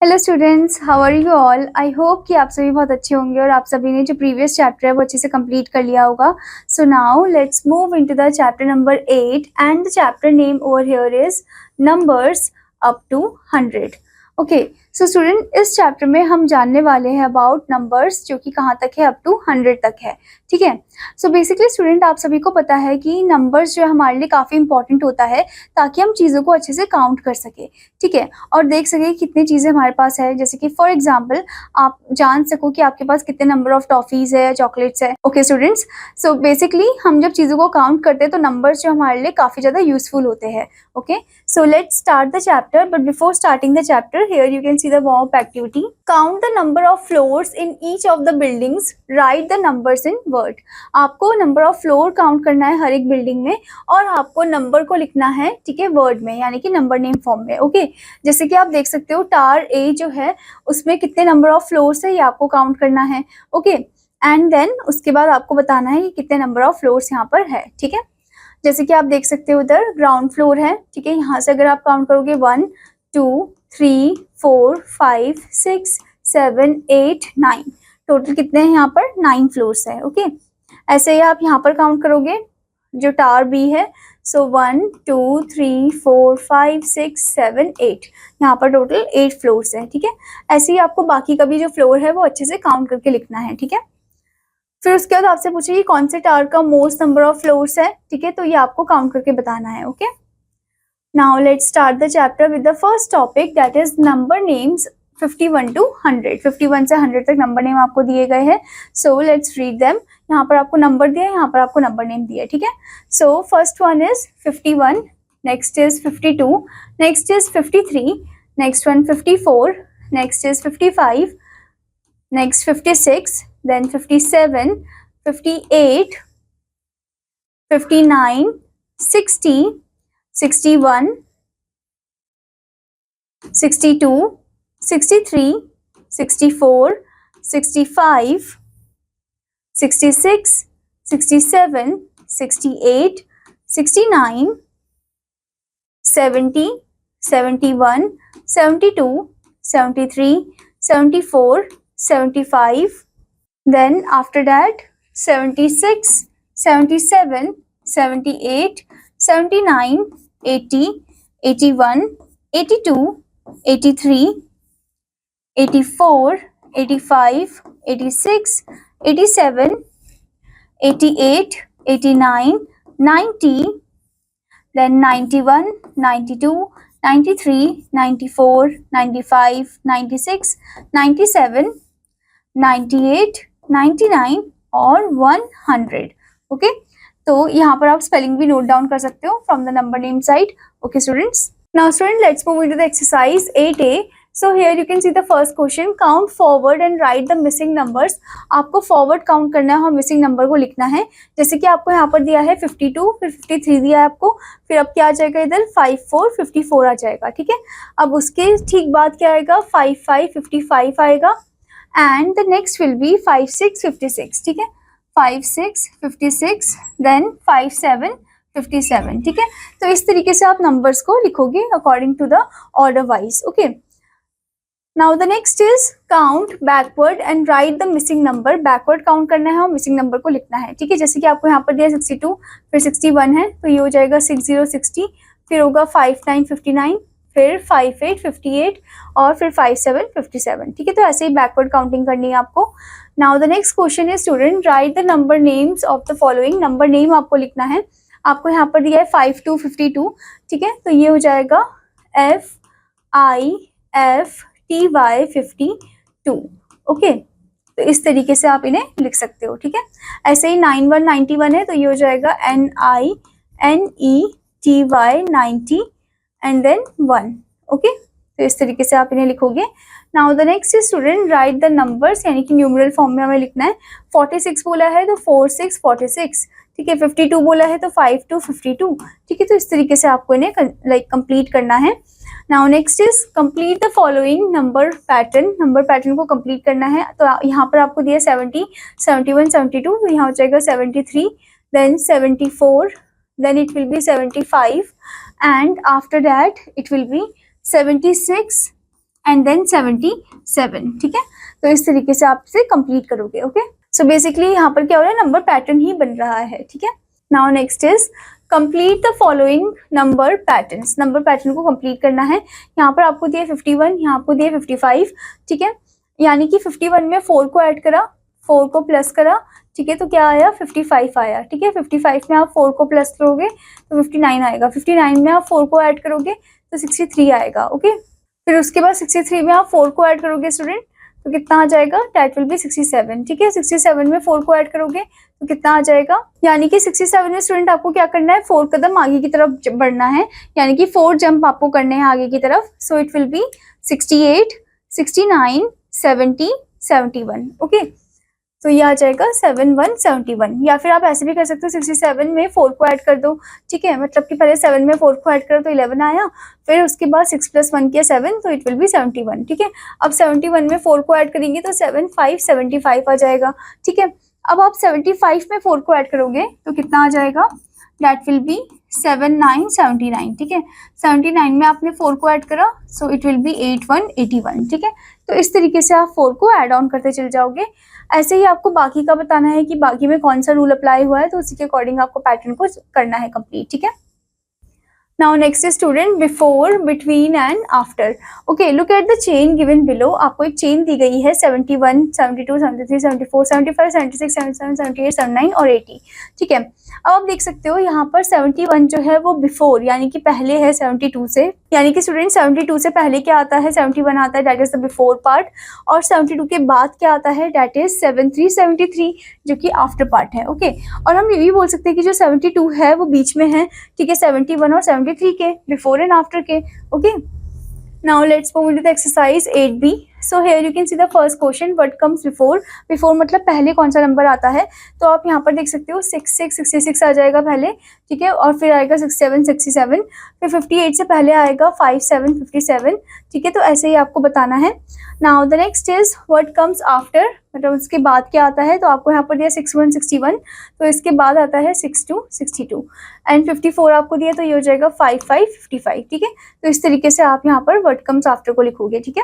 Hello students, how are you all. I hope कि आप सभी बहुत अच्छे होंगे और आप सभी ने जो प्रीवियस चैप्टर है वो अच्छे से कंप्लीट कर लिया होगा। So now let's move into the chapter number 8 and the chapter name over here is numbers up to 100। Okay, so student, इस चैप्टर में हम जानने वाले हैं अबाउट नंबर्स जो कि कहाँ तक है, अप टू 100 तक है। ठीक है। सो बेसिकली स्टूडेंट, आप सभी को पता है कि नंबर्स जो है हमारे लिए काफ़ी इंपॉर्टेंट होता है ताकि हम चीज़ों को अच्छे से काउंट कर सके। ठीक है, और देख सके कितनी चीज़ें हमारे पास है, जैसे कि फॉर एग्जांपल आप जान सको कि आपके पास कितने नंबर ऑफ टॉफीज़ है, चॉकलेट्स है। ओके स्टूडेंट्स, सो बेसिकली हम जब चीज़ों को काउंट करते हैं तो नंबर्स जो हमारे लिए काफ़ी ज़्यादा यूजफुल होते हैं। Okay, so let's start the chapter, but before starting the chapter here you can see the warm up activity. Count the number of floors in each of the buildings, right the numbers in word. आपको number of floor count करना है हर एक building में और आपको number को लिखना है, ठीक है, वर्ड में, यानी कि नंबर नेम फॉर्म में। ओके, जैसे कि आप देख सकते हो टावर ए जो है उसमें कितने नंबर ऑफ फ्लोर्स है ये आपको काउंट करना है। ओके, एंड देन उसके बाद आपको बताना है कि कितने नंबर ऑफ फ्लोर्स यहाँ पर है। ठीक है, जैसे कि आप देख सकते हो उधर ग्राउंड फ्लोर है। ठीक है, यहाँ से अगर आप काउंट करोगे 1 2 3 4 5 6 7 8 9, टोटल कितने हैं यहाँ पर, 9 फ्लोर्स है। ओके, ऐसे ही आप यहाँ पर काउंट करोगे जो टावर बी है, सो 1 2 3 4 5 6 7 8, यहाँ पर टोटल 8 फ्लोर्स है। ठीक है, ऐसे ही आपको बाकी का भी जो फ्लोर है वो अच्छे से काउंट करके लिखना है। ठीक है, फिर उसके बाद आपसे पूछे कि कौन से टावर का मोस्ट नंबर ऑफ फ्लोर्स है। ठीक है, तो ये आपको काउंट करके बताना है। Okay, now let's start the chapter with the first topic, that is number names 51 to 100। 51 से 100 तक नंबर नेम आपको दिए गए हैं। So let's read them. यहाँ पर आपको नंबर दिया है, यहाँ पर आपको नंबर नेम दिया है। ठीक है, so first one is 51, next is 52, next is 53, next one 54, next is 55, next 56, then 57, 58, 59, 60, 61, 62, 63, 64, 65, 66, 67, 68, 69, 70, 71, 72, 73, 74, 75, then after that 76, 77, 78, 79, 80, 81, 82, 83, 84, 85, 86, 87, 88, 89, 90, then 91, 92, 93, 94, 95, 96, 97, 98, 99 और 100। ओके, तो यहाँ पर आप स्पेलिंग भी नोट डाउन कर सकते हो from the number name side. Okay students, now student let's move into the exercise 8A। So here you can see the first question, count forward and write the missing numbers. आपको forward count करना है और missing number को लिखना है। जैसे कि आपको यहाँ पर दिया है 52, फिर 53 दिया है आपको, फिर अब क्या आ जाएगा इधर 54, 54 आ जाएगा। ठीक है, अब उसके ठीक बाद क्या आएगा 55, 55 आएगा, and the next will be 5 6 56। ठीक है, 5 6 56, then 5 7 57। ठीक है, तो इस तरीके से आप नंबर्स को लिखोगे according to the order wise. Okay, now the next is count backward and write the missing number. Backward count करना है और मिसिंग नंबर को लिखना है। ठीक है, जैसे कि आपको यहाँ पर दिया 62, फिर 61 है, तो ये हो जाएगा 60 60, फिर होगा 59 59, फिर 58 58 और फिर 57 57। ठीक है, तो ऐसे ही बैकवर्ड काउंटिंग करनी है आपको। Now the next question is student, right the number names of the following. Number name आपको लिखना है। आपको यहाँ पर दिया है 5 to 52। ठीक है, तो ये हो जाएगा FIFTY 52। ओके, तो इस तरीके से आप इन्हें लिख सकते हो। ठीक है, ऐसे ही 91 91 है, तो ये हो जाएगा NINETY 90 एंड देन 1। ओके, तो इस तरीके से आप इन्हें लिखोगे। Now the next is student, right the numbers, यानी कि न्यूमरल फॉर्म में हमें लिखना है। 46 बोला है तो 4 6 46। ठीक है, 52 बोला है तो 5 2 52। ठीक है, तो इस तरीके से आपको इन्हें कंप्लीट करना है। Now next is complete the following number pattern. Number pattern को कंप्लीट करना है, तो यहाँ पर आपको दिया 70 71 72, तो यहाँ हो जाएगा 73, then 74, then it will be 75, and after that it will be 76, and then 77, ठीक है। तो इस तरीके से आप इसे कंप्लीट करोगे, ओके। सो बेसिकली यहाँ पर क्या हो रहा है, नंबर पैटर्न ही बन रहा है, ठीक है। Now next is complete the following number patterns. Number pattern को कंप्लीट करना है। यहाँ पर आपको दिया 51, यहाँ आपको दिया 55, ठीक है। यानी कि 51 में 4 को ऐड करा, 4 को प्लस करा, ठीक है, तो क्या आया 55 आया, ठीक है। 55 में आप 4 को प्लस करोगे तो 59 आएगा, 59 में आप 4 को ऐड करोगे तो 63 आएगा, ओके। फिर उसके बाद 63 में आप 4 को ऐड करोगे स्टूडेंट, तो कितना आ जाएगा, डेट विल बी 67, ठीक है। 67 में 4 को ऐड करोगे तो कितना आ जाएगा, यानी कि 67 में स्टूडेंट आपको क्या करना है, 4 कदम आगे की तरफ बढ़ना है, यानी कि 4 जंप आपको करने हैं आगे की तरफ। So it will be 68, 69, 70, 71, okay. तो ये आ जाएगा 7171, या फिर आप ऐसे भी कर सकते हो 67 में 4 को ऐड कर दो, ठीक है। मतलब कि पहले 7 में 4 को ऐड करो तो 11 आया, फिर उसके बाद 6 + 1 किया 7, तो इट विल बी 71, ठीक है। अब 71 में 4 को ऐड करेंगे तो 75 आ जाएगा, ठीक है। अब आप 75 में 4 को ऐड करोगे तो कितना आ जाएगा, दैट विल बी 7979, ठीक है। 79 में आपने 4 को ऐड करा, सो इट विल बी 8181, ठीक है। तो इस तरीके से आप 4 को ऐड ऑन करते चले जाओगे। ऐसे ही आपको बाकी का बताना है कि बाकी में कौन सा रूल अप्लाई हुआ है, तो उसी के अकॉर्डिंग आपको पैटर्न को करना है कंप्लीट, ठीक है। Now next is student before, between and after. Okay, look at the chain given below. आपको एक चेन दी गई है 71, 72, 73, 74, 75, 76, 77, 78, 79 और 80, ठीक है। अब आप देख सकते हो यहाँ पर 71 जो है वो बिफोर यानी कि पहले है 72 से, यानी कि स्टूडेंट 72 से पहले क्या आता है, 71 आता है, that is the before part. और 72 के बाद क्या आता है, दैट इज 73 जो कि आफ्टर पार्ट है, ओके। और हम ये भी बोल सकते हैं कि जो 72 है वो बीच में है, ठीक है, 71 और 73 के, बिफोर एंड आफ्टर के, okay. Now let's move into the exercise 8B. So here you can see the first question, what comes before. Before मतलब पहले कौन सा नंबर आता है, तो आप यहाँ पर देख सकते हो 66, 66 आ जाएगा पहले, ठीक है। और फिर आएगा 67, 67, फिर 58 से पहले आएगा 57, 57, ठीक है। तो ऐसे ही आपको बताना है। Now the next is what comes after, मतलब उसके बाद क्या आता है, तो आपको यहाँ पर दिया 61, 61, तो इसके बाद आता है 62, 62 एंड 54 आपको दिया, तो ये हो जाएगा 55, 55, ठीक है। तो इस तरीके से आप यहाँ पर what comes after को लिखोगे, ठीक है।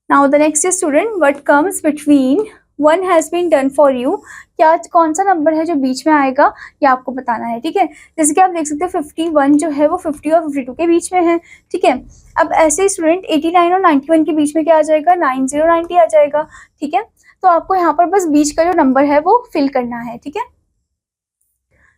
Now the next is student what comes between, one has been done for you. क्या कौन सा नंबर है जो बीच में आएगा, ये आपको बताना है, ठीक है। जैसे कि आप देख सकते हो 51 जो है वो 50 और 52 के बीच में है, ठीक है। अब ऐसे स्टूडेंट 89 और 91 के बीच में क्या आ जाएगा, 90 आ जाएगा, ठीक है। तो आपको यहाँ पर बस बीच का जो नंबर है वो फिल करना है, ठीक है।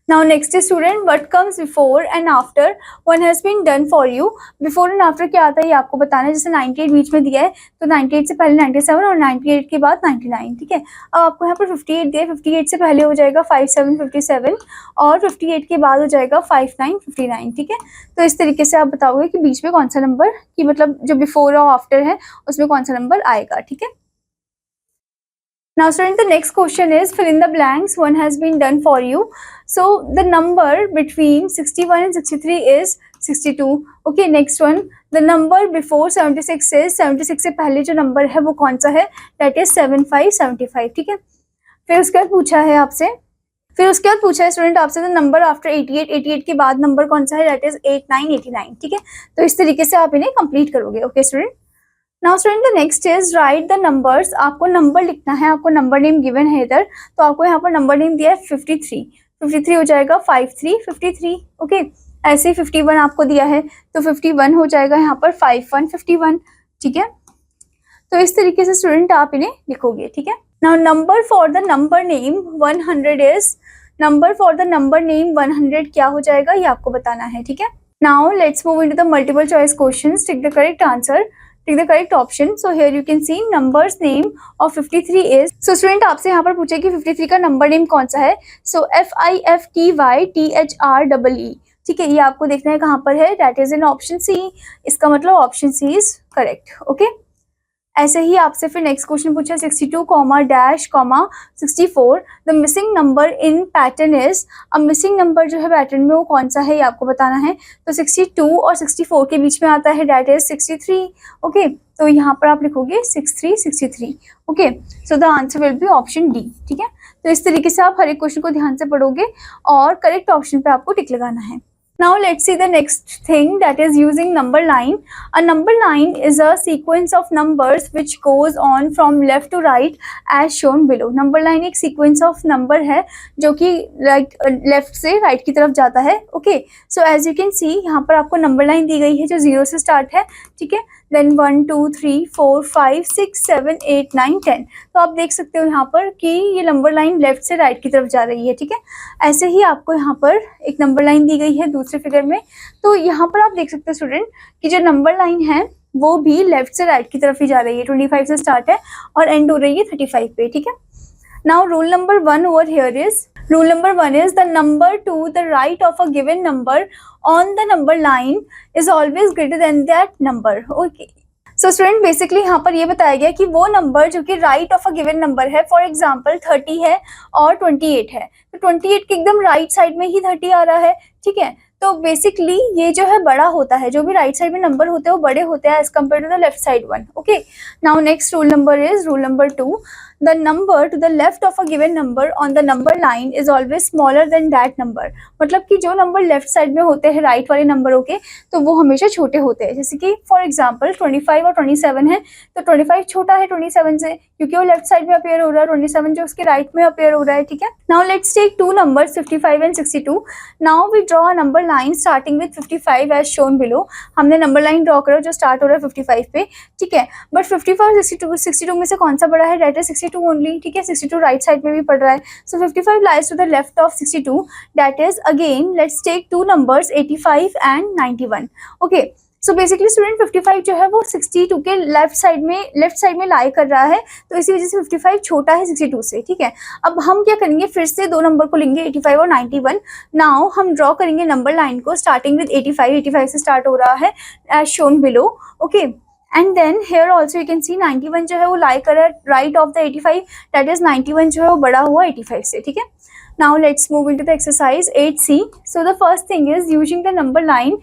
Now next is student what comes before and after, one has been done for you. Before and after क्या आता है ये आपको बताना है। जैसे 98 बीच में दिया है तो 98 से पहले 97 और 98 के बाद 99, ठीक है। अब आपको यहाँ पर 58 दिया है, 58 से पहले हो जाएगा 57, 57 और 58 के बाद हो जाएगा 59, 59, ठीक है। तो इस तरीके से आप बताओगे कि बीच में कौन सा नंबर, कि मतलब जो बिफोर और आफ्टर है उसमें कौन सा नंबर आएगा, ठीक है। Now student, the next question is fill in the blanks, one has been done for you. So the number between 61 and 63 is 62. Okay, next one, the number before 76 is 76 से पहले जो नंबर है वो कौन सा है, that is 75, 75, ठीक है। फिर उसके बाद पूछा है आपसे, स्टूडेंट आपसे द नंबर आफ्टर 88, 88 के बाद नंबर कौन सा है, that is 89, 89, ठीक है। तो इस तरीके से आप इन्हें कंप्लीट करोगे, okay student. Now student the next is right the numbers, आपको नंबर लिखना है, आपको नंबर नेम गिवन है इधर, तो आपको यहाँ पर नंबर नेम दिया है 53, 53 हो जाएगा 53, 53, ओके। ऐसे ही 51 आपको दिया है तो 51 हो जाएगा यहाँ पर 51, 51, ठीक है। तो इस तरीके से स्टूडेंट आप इन्हें लिखोगे, ठीक है। Now number for the number name 100 is, number for the number name 100 क्या हो जाएगा ये आपको बताना है, ठीक है। Now let's move into the multiple choice questions, tick the correct answer, take the correct option. So here you can see numbers name of 53 is, so student आपसे यहाँ पर पूछे कि 53 का नंबर नेम कौन सा है, so FIFTYTHREE, ठीक है। ये आपको देखना है कहाँ पर है, that is in option C, इसका मतलब option C is correct, okay। ऐसे ही आपसे फिर नेक्स्ट क्वेश्चन पूछा 62, dash, 64, the missing number in pattern is, अब मिसिंग नंबर जो है पैटर्न में वो कौन सा है ये आपको बताना है। तो 62 और 64 के बीच में आता है, दैट इज 63, ओके। तो यहाँ पर आप लिखोगे 63, 63, okay. So the answer will be option D, ठीक है। तो इस तरीके से आप हर एक क्वेश्चन को ध्यान से पढ़ोगे और करेक्ट ऑप्शन पे आपको टिक लगाना है। Now let's see the next thing, that is using number line. A number line is a sequence of numbers which goes on from left to right as shown below. Number line एक sequence of number है जो कि left से right की तरफ जाता है. Okay, so as you can see यहाँ पर आपको number line दी गई है जो 0 से start है. ठीक है, then 1 2 3 4 5 6 7 8 9 10. तो आप देख सकते हो यहाँ पर कि ये नंबर लाइन लेफ्ट से राइट की तरफ जा रही है. ठीक है, ऐसे ही आपको यहाँ पर एक नंबर लाइन दी गई है दूसरे फिगर में. तो यहाँ पर आप देख सकते हो स्टूडेंट कि जो नंबर लाइन है वो भी लेफ्ट से राइट की तरफ ही जा रही है. 25 से स्टार्ट है और एंड हो रही है 35 पे. ठीक है, now rule number 1 over here is, rule number 1 is the number to the right of a given number on the number line is always greater than that number. Okay, so student basically यहाँ पर ये बताया गया कि वो number जो कि right of a given number है, फॉर एग्जांपल 30 है और 28 है, तो 28 के एकदम राइट साइड में ही 30 आ रहा है. ठीक है, तो बेसिकली ये जो है बड़ा होता है, जो भी राइट साइड में नंबर होते हैं वो बड़े होते हैं as compare to the left side one. Okay, now next rule number is rule number 2, the number to the left of a given number on the number line is always smaller than that number. मतलब कि जो number left side में होते हैं right वाले नंबरों के, तो वो हमेशा छोटे होते हैं. जैसे कि फॉर एग्जांपल 25 और 27 है, तो 25 छोटा है 27 से क्योंकि वो लेफ्ट साइड में अपेयर हो रहा है, 27 जो उसके राइट में अपेयर हो रहा है. ठीक है, now let's take two numbers 55 and 62. Now we draw a number line starting with 55 as shown below. हमने नंबर लाइन ड्रॉ करा जो स्टार्ट हो रहा है 55 पे. ठीक है, बट 55 62 में से कौन सा बड़ा है? That is 62 only. ठीक है, 62 राइट साइड में भी पड़ रहा है, so 55 lies to the left of 62. That is again let's take two numbers 85 and 91. Okay, so basically student 55 जो है वो 62 के लेफ्ट साइड में लाई कर रहा है, तो इसी वजह से 55 छोटा है 62 से. ठीक है, अब हम क्या करेंगे, फिर से दो नंबर को लेंगे 85 और 91. नाउ हम ड्रॉ करेंगे नंबर लाइन को स्टार्टिंग विद 85 से स्टार्ट हो रहा है as shown below. Okay, and then here also you can see 91 जो है वो लाई कर right of the 85, that is 91 जो है वो बड़ा हुआ 85 से. ठीक है, now let's move into the exercise 8C. So the first thing is using the number line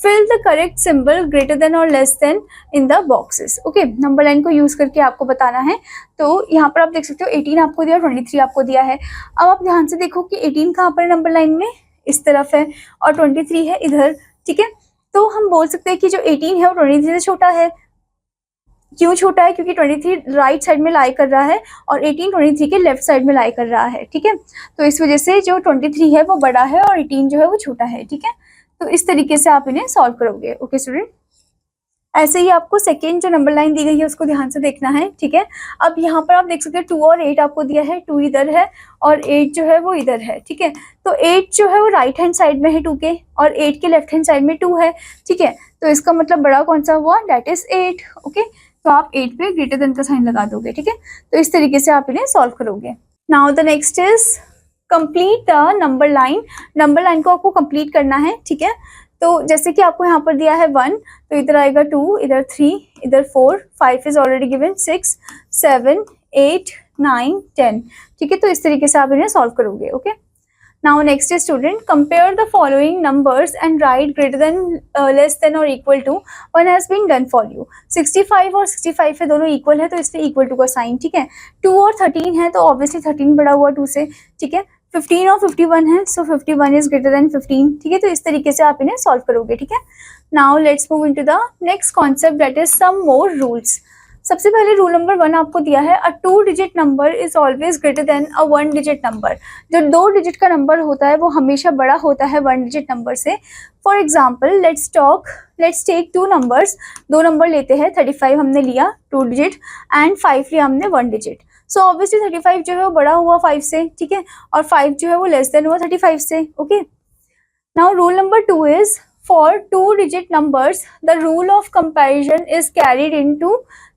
fill the correct symbol greater than or less than in the boxes. Okay, number line को use करके आपको बताना है. तो यहाँ पर आप देख सकते हो 18 आपको दिया, 23 आपको दिया है. अब आप ध्यान से देखो कि 18 कहाँ पर नंबर लाइन में, इस तरफ है, और 23 है इधर. ठीक है, तो हम बोल सकते हैं कि जो 18 है वो 23 से छोटा है. क्यों छोटा है? क्योंकि 23 राइट साइड में लाई कर रहा है और 18 23 के लेफ्ट साइड में लाई कर रहा है. ठीक है, तो इस वजह से जो 23 है वो बड़ा है और 18 जो है वो छोटा है. ठीक है, तो इस तरीके से आप इन्हें सॉल्व करोगे. ओके स्टूडेंट, ऐसे ही आपको सेकेंड जो नंबर लाइन दी गई है उसको ध्यान से देखना है. ठीक है, अब यहाँ पर आप देख सकते हैं 2 और 8 आपको दिया है, 2 इधर है और 8 जो है वो इधर है. ठीक है, तो 8 जो है वो राइट हैंड साइड में है 2 के, और 8 के लेफ्ट हैंड साइड में 2 है. ठीक है, तो इसका मतलब बड़ा कौन सा हुआ? That is 8. ओके, तो आप 8 पे ग्रेटर देन का साइन लगा दोगे. ठीक है, तो इस तरीके से आप इन्हें सॉल्व करोगे. Now the next is complete the number line. Number line को आपको कंप्लीट करना है. ठीक है, तो जैसे कि आपको यहाँ पर दिया है 1, तो इधर आएगा 2, इधर 3, इधर 4, 5 इज ऑलरेडी गिवन, 6 7 8 9 10. ठीक है, तो इस तरीके से आप इन्हें सॉल्व करोगे. Okay, now next is student compare the following numbers and write greater than less than और equal to. One has been done for you. 65 और 65 है, दोनों इक्वल है, तो इसलिए इक्वल टू का साइन. ठीक है, 2 और 13 है, तो ऑब्वियसली 13 बड़ा हुआ 2 से. ठीक है, 15 और 51 है, सो 51 इज ग्रेटर देन 15. ठीक है, तो इस तरीके से आप इन्हें सॉल्व करोगे. ठीक है, now let's move into the next concept, that is some more rules. सबसे पहले रूल नंबर 1 आपको दिया है, a 2 digit number is always greater than a 1 digit number. जो 2 डिजिट का नंबर होता है वो हमेशा बड़ा होता है 1 डिजिट नंबर से. For example let's take 2 numbers. 2 number लेते हैं, 35 हमने लिया 2 डिजिट एंड 5 लिया हमने 1 डिजिट. सो ऑब्वियसली 35 जो है वो बड़ा हुआ 5 से. ठीक है, और 5 जो है वो लेस देन हुआ 35 से. Okay, now rule number 2 is for 2-digit numbers the rule of comparison is carried into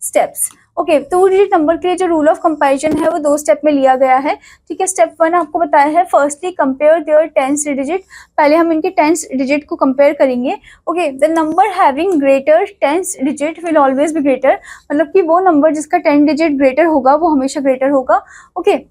steps. Okay, 2 digit number के लिए जो रूल ऑफ कंपैरिजन है वो 2 स्टेप में लिया गया है. ठीक है, स्टेप 1 आपको बताया है, firstly compare there tens digit. पहले हम इनके टेंस डिजिट को कंपेयर करेंगे. Okay, the number having greater tens digit will always be greater. मतलब कि वो नंबर जिसका 10 डिजिट ग्रेटर होगा वो हमेशा ग्रेटर होगा. Okay,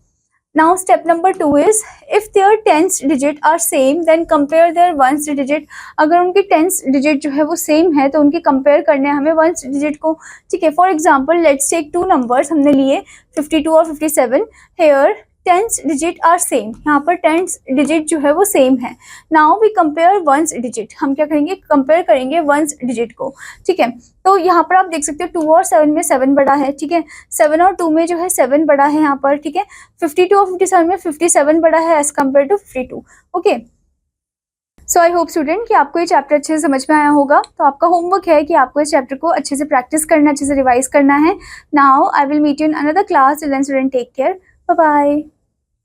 now step number 2 is if their tens digit are same then compare their ones digit. अगर उनके tens digit जो है वो सेम है तो उनके कंपेयर करने हैं हमें ones digit को. ठीक है, for example let's take 2 numbers हमने लिए 52 और 57. Here tens digit are same, यहाँ पर टेंस डिजिट जो है वो सेम है। Now we compare ones digit, हम क्या करेंगे, कंपेयर करेंगे वंस डिजिट को, ठीक है। तो यहाँ पर आप देख सकते हो 2 और 7 में 7 बड़ा है, ठीक है, 7 और 2 में जो है 7 बड़ा है यहाँ पर, ठीक है। 52 और 57 में 57 बड़ा है as compare to 52, okay. So I hope student कि आपको ये चैप्टर अच्छे से समझ में आया होगा। तो आपका होमवर्क है कि आपको इस चैप्टर को अच्छे से प्रैक्टिस करना, अच्छे से रिवाइज करना है। Now I will meet you in another class. Till then student take care, bye bye.